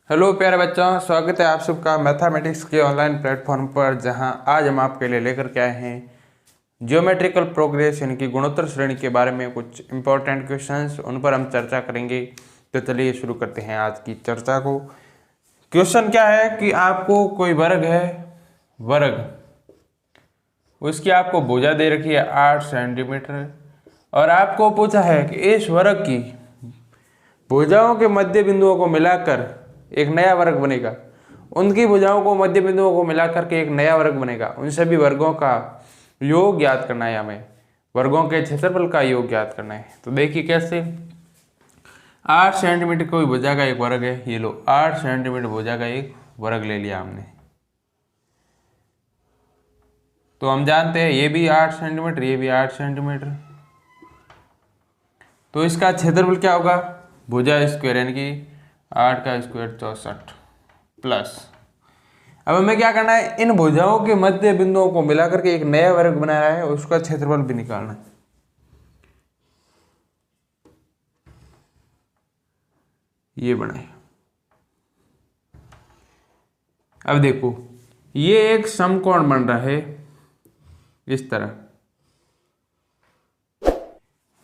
Hello प्यारे बच्चों, स्वागत है आप सबका मैथमेटिक्स के ऑनलाइन प्लेटफॉर्म पर, जहां आज हम आपके लिए लेकर के आए हैं ज्योमेट्रिकल प्रोग्रेस यानी कि गुणोत्तर श्रेणी के बारे में कुछ इंपॉर्टेंट क्वेश्चंस, उन पर हम चर्चा करेंगे। तो चलिए शुरू करते हैं आज की चर्चा को। क्वेश्चन क्या है कि आपको कोई वर्ग है, वर्ग उसकी आपको भुजा दे रखी है 8 सेंटीमीटर और आपको पूछा है कि इस वर्ग की भुजाओं के मध्य बिंदुओं को मिलाकर एक नया वर्ग बनेगा। उनकी भुजाओं को मध्य बिंदुओं को मिलाकर के एक नया वर्ग बनेगा। उन सभी वर्गों का योग ज्ञात करना है, हमें वर्गों के क्षेत्रफल का योग ज्ञात करना है। तो देखिए कैसे, 8 सेंटीमीटर कोई भुजा का एक वर्ग है। ये लो 8 सेंटीमीटर भुजा का एक वर्ग ले लिया हमने। तो हम जानते हैं ये भी 8 सेंटीमीटर, ये भी 8 सेंटीमीटर। तो इसका क्षेत्रफल क्या होगा? भुजा स्क्वायर यानी कि 8 का स्क्वायर 64 प्लस। अब हमें क्या करना है, इन भुजाओं के मध्य बिंदुओं को मिलाकर के एक नया वर्ग बनाया है, उसका क्षेत्रफल भी निकालना है। ये बनाए। अब देखो, ये एक समकोण बन रहा है इस तरह।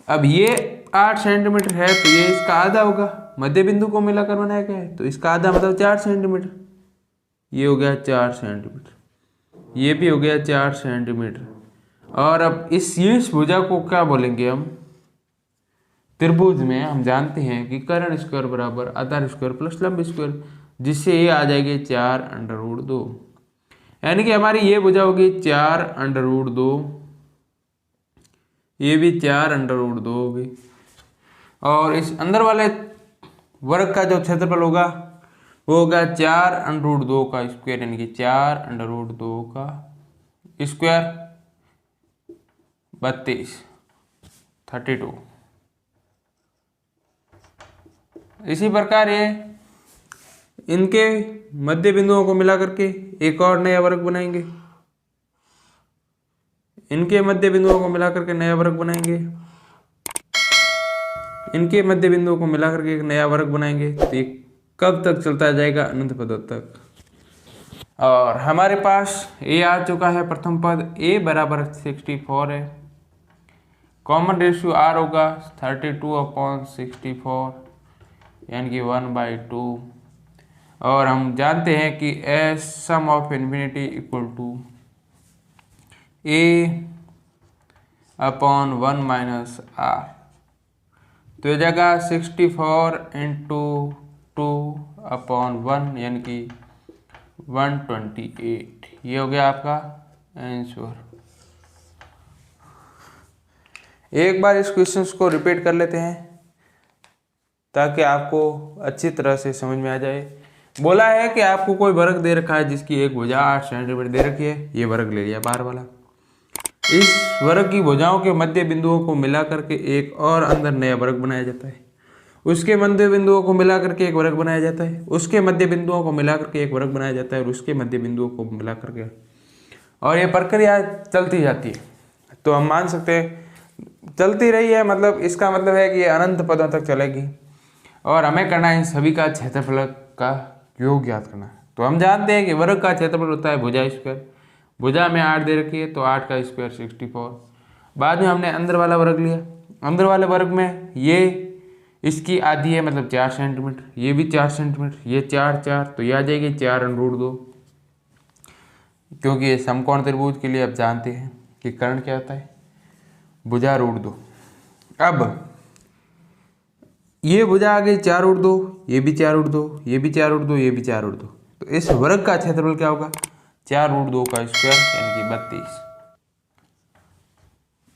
अब ये 8 सेंटीमीटर है तो ये इसका आधा होगा, मध्य बिंदु को मिलाकर बनाया गया है, तो इसका आधा मतलब 4 सेंटीमीटर। ये हो गया 4 सेंटीमीटर, ये भी हो गया 4 सेंटीमीटर। और अब इस शीर्ष भुजा को क्या बोलेंगे हम? त्रिभुज में हम जानते हैं कि कर्ण स्क्वायर बराबर आधार स्क्वायर प्लस लंब स्क्वायर, जिससे ये आ जाएगी 4√2। यानी कि हमारी ये भुजा होगी 4√2, ये भी 4√2 होगी। और इस अंदर वाले वर्ग का जो क्षेत्रफल होगा वो होगा 4√2 का स्क्वायर, यानी कि 4√2 का स्क्वायर 32। इसी प्रकार ये इनके मध्य बिंदुओं को मिला करके एक और नया वर्ग बनाएंगे। इनके मध्य बिंदुओं को मिलाकर के नया वर्ग बनाएंगे, इनके मध्य बिंदुओं को मिलाकर के एक नया वर्ग बनाएंगे। तो ये कब तक चलता जाएगा? अनंत पदों तक। और हमारे पास ए आ चुका है, प्रथम पद ए बराबर 64 है। कॉमन रेशियो आर होगा 32/64 यानी कि 1/2। और हम जानते हैं कि S sum of infinity equal to a/1 - r। तो जगह 64 × 2/1 यानी कि 128। ये हो गया आपका आंसर। एक बार इस क्वेश्चन को रिपीट कर लेते हैं ताकि आपको अच्छी तरह से समझ में आ जाए। बोला है कि आपको कोई वर्ग दे रखा है जिसकी एक भुजा 8 सेंटीमीटर दे रखी है। ये वर्ग ले लिया बाहर वाला। इस वर्ग की भुजाओं के मध्य बिंदुओं को मिला करके एक और अंदर नया वर्ग बनाया जाता है। उसके मध्य बिंदुओं को मिला करके एक वर्ग बनाया जाता है, उसके मध्य बिंदुओं को मिला करके एक वर्ग बनाया जाता है, और उसके मध्य बिंदुओं को मिला करके, और ये प्रक्रिया चलती जाती है। तो हम मान सकते हैं चलती रही है, मतलब इसका मतलब है कि ये अनंत पदों तक चलेगी। और हमें करना है इन सभी का क्षेत्रफल का योग ज्ञात करना है। तो हम जानते हैं कि वर्ग का क्षेत्रफल होता है भुजा स्क्वायर। भुजा में 8 दे रखी है तो 8 का स्क्वायर 64। बाद में हमने अंदर वाला वर्ग लिया। अंदर वाले वर्ग में ये इसकी आधी है मतलब 4 सेंटीमीटर, ये भी 4 सेंटीमीटर, ये 4 तो ये आ जाएगी 4√2। क्योंकि ये समकोण त्रिभुज के लिए आप जानते हैं कि कर्ण क्या होता है? भुजा√2। अब ये भुजा आ गई 4√2, ये भी 4√2, ये भी 4√2, ये भी 4√2। तो इस वर्ग का क्षेत्रफल क्या होगा? 4√2 का स्क्वायर यानी कि 32।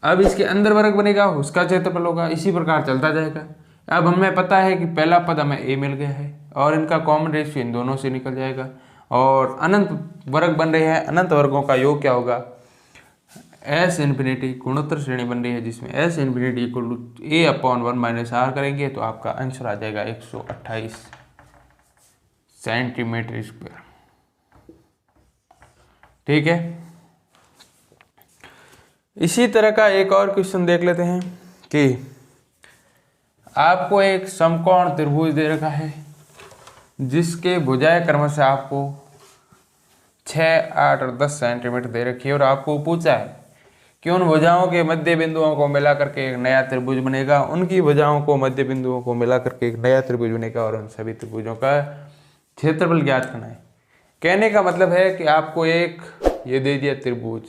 अब इसके अंदर वर्ग बनेगा, उसका क्षेत्रफल होगा। इसी प्रकार चलता जाएगा। अब हमें पता है कि पहला पद हमें ए मिल गया है और इनका कॉमन रेशियो इन दोनों से निकल जाएगा और अनंत वर्ग बन रहे हैं। अनंत वर्गों का योग क्या होगा? एस इन्फिनिटी गुणोत्तर श्रेणी बन रही है जिसमें S infinity equal to a/1 - r करेंगे तो आपका आंसर आ जाएगा 128 सेंटीमीटर स्क्वायर। ठीक है, इसी तरह का एक और क्वेश्चन देख लेते हैं कि आपको एक समकोण त्रिभुज दे रखा है जिसके भुजाएं क्रमशः आपको 6, 8 और 10 सेंटीमीटर दे रखी है और आपको पूछा है कि उन भुजाओं के मध्य बिंदुओं को मिला करके एक नया त्रिभुज बनेगा, उनकी भुजाओं को मध्य बिंदुओं को मिला करके एक नया त्रिभुज बनेगा और उन सभी त्रिभुजों का क्षेत्रफल ज्ञात करना है। कहने का मतलब है कि आपको एक ये दे दिया त्रिभुज,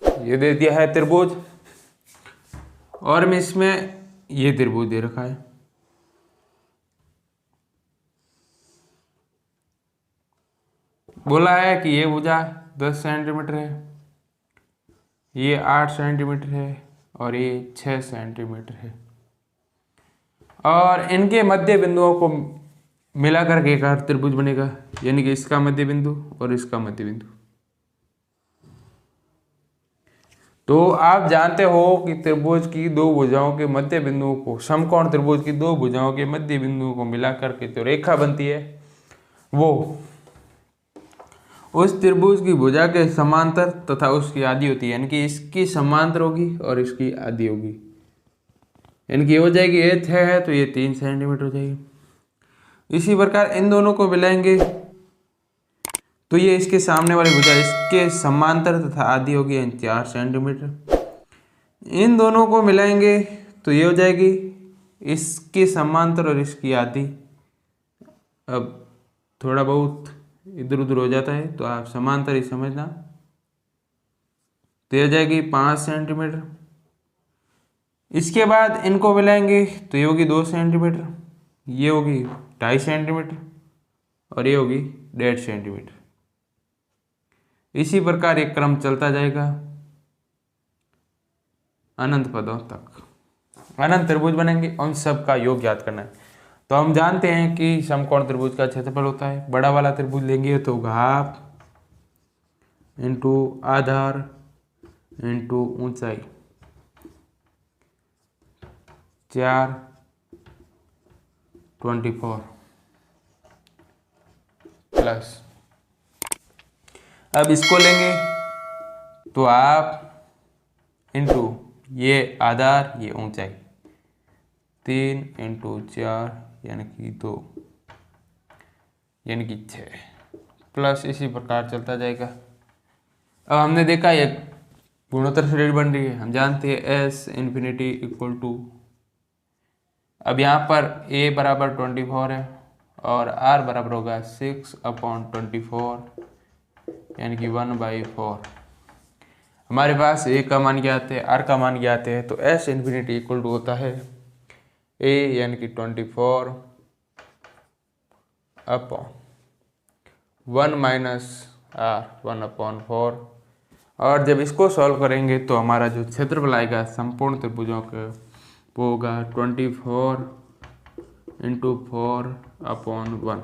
ये दे दिया है त्रिभुज और मैं इसमें ये त्रिभुज दे रखा है। बोला है कि ये भुजा 10 सेंटीमीटर है, ये 8 सेंटीमीटर है और ये 6 सेंटीमीटर है और इनके मध्य बिंदुओं को मिलाकर के एक और त्रिभुज बनेगा, यानी कि इसका मध्य बिंदु और इसका मध्य बिंदु। तो आप जानते हो कि त्रिभुज की दो भुजाओं के मध्य बिंदुओं को, समकोण त्रिभुज की दो भुजाओं के मध्य बिंदुओं को मिलाकर के जो रेखा बनती है वो उस त्रिभुज की भुजा के समांतर तथा उसकी आधी होती है, यानी कि इसकी समांतर होगी और इसकी आधी होगी। यानी कि ये हो जाएगी, ये 6 है तो ये 3 सेंटीमीटर हो जाएगी। इसी प्रकार इन दोनों को मिलाएंगे तो ये इसके सामने वाली भुजा इसके समांतर तथा आधी होगी, यानी 4 सेंटीमीटर। इन दोनों को मिलाएंगे तो ये हो जाएगी इसके समांतर और इसकी आधी। अब थोड़ा बहुत इधर उधर हो जाता है तो आप समांतर ही समझना। तो ये हो जाएगी 5 सेंटीमीटर। इसके बाद इनको मिलाएंगे तो ये होगी 2 सेंटीमीटर, ये होगी 2.5 सेंटीमीटर और ये होगी 1.5 सेंटीमीटर। इसी प्रकार एक क्रम चलता जाएगा अनंत पदों तक, अनंत त्रिभुज बनेंगे। उन सब का योग ज्ञात करना है। तो हम जानते हैं कि समकोण त्रिभुज का क्षेत्रफल होता है, बड़ा वाला त्रिभुज लेंगे तो घात इंटू आधार इंटू ऊंचाई 4 24 प्लस, अब इसको लेंगे तो आप इंटू ये आधार ये ऊंचाई 3 इंटू 4 यानी कि 2 यानी कि 6 प्लस इसी प्रकार चलता जाएगा। अब हमने देखा एक पूर्णोत्तर श्रेणी बन रही है, हम जानते हैं एस इन्फिनिटी इक्वल टू, अब यहाँ पर a बराबर 24 है और r बराबर होगा 6/24 यानी कि 1/4। हमारे पास a का मान ज्ञात है, r का मान ज्ञात है, तो s इन्फिनिटी इक्वल टू होता है a यानी कि 24/1 माइनस r 1/4। और जब इसको सॉल्व करेंगे तो हमारा जो क्षेत्रफल आएगा संपूर्ण त्रिभुजों का वो होगा 24 इंटू 4/1।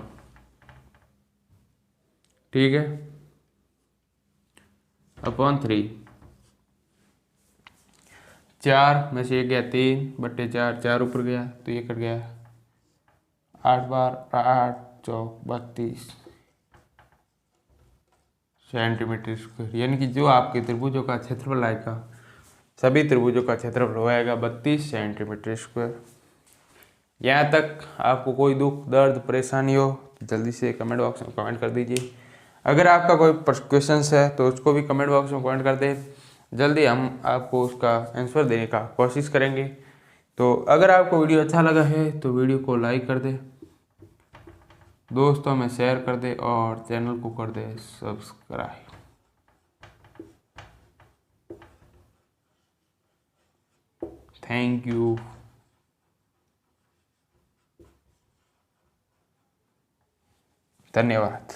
ठीक है, अपॉन 3, 4 में से 1 गया 3/4, 4 ऊपर गया तो ये कट गया 8 बार 8 चौक 32 सेंटीमीटर स्क्वायर, यानी कि जो आपके त्रिभुजों का क्षेत्रफल आएगा, सभी त्रिभुजों का क्षेत्रफल हो जाएगा 32 सेंटीमीटर स्क्वायर। यहाँ तक आपको कोई दुख दर्द परेशानी हो तो जल्दी से कमेंट बॉक्स में कमेंट कर दीजिए। अगर आपका कोई क्वेश्चन है तो उसको भी कमेंट बॉक्स में कमेंट कर दें, जल्दी हम आपको उसका आंसर देने का कोशिश करेंगे। तो अगर आपको वीडियो अच्छा लगा है तो वीडियो को लाइक कर दे, दोस्तों में शेयर कर दे और चैनल को कर दे सब्सक्राइब। Thank you. धन्यवाद।